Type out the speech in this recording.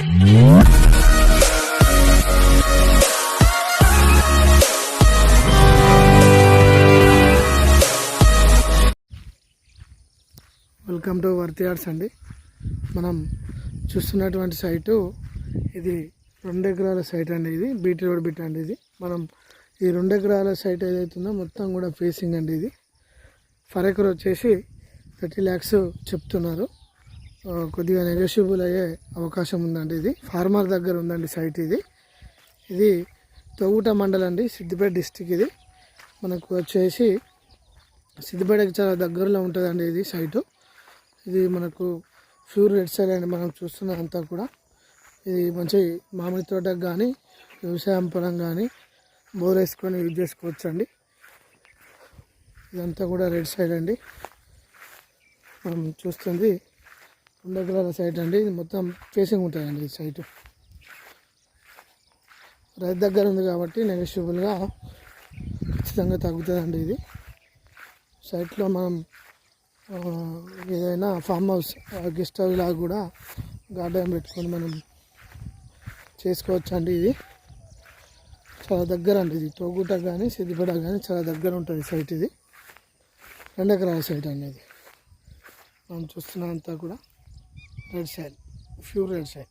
Welcome to వర్తి yards అండి. మనం చూస్తున్నటువంటి సైటు ఇది 2 ఎకరాల సైట్ అండి. ఇది బీటీ రోడ్ బిట్ అండి. ఇది మనం ఈ 2 ఎకరాల సైట్ ఏదైతుందో మొత్తం కూడా ఫేసింగ్ అండి. ఇది ఫర్ ఎకర్ వచ్చేసి 30 lakhs చెప్తున్నారు. కొద్దిగా నెగోషియబుల్ అయ్యే అవకాశం ఉందండి. ఇది ఫార్మర్ దగ్గర ఉందండి సైట్. ఇది తొగుట మండలం అండి, సిద్దిపేట డిస్టిక్. ఇది మనకు వచ్చేసి సిద్దిపేటకి చాలా దగ్గరలో ఉంటుందండి ఇది సైటు. ఇది మనకు ప్యూర్ రెడ్ సైల్ అండి. మనం చూస్తున్నంతా కూడా ఇది మంచి మామిడి తోటకు కానీ వ్యవసాయం పొలం కానీ బోర్ వేసుకొని యూజ్ చేసుకోవచ్చు అండి. ఇదంతా కూడా రెడ్ సైల్ అండి. మనం చూస్తుంది 2 ఎకరాల సైట్ అండి. ఇది మొత్తం ఫేసింగ్ ఉంటుందండి ఈ సైటు. రైతు దగ్గర ఉంది కాబట్టి నెగోషియబుల్గా ఖచ్చితంగా తగ్గుతుందండి. ఇది సైట్లో మనం ఏదైనా ఫామ్ హౌస్ గెస్ట్ హౌస్ లాగా కూడా గార్డెన్ పెట్టుకొని మనం చేసుకోవచ్చు అండి. ఇది చాలా దగ్గర అండి. ఇది తోగుట కానీ సిద్దిపేట కానీ చాలా దగ్గర ఉంటుంది సైట్. ఇది 2 ఎకరాల సైట్ అండి. ఇది మనం చూస్తున్నంతా కూడా రెడ్ సైల్, ప్యూర్ రెడ్ సైల్.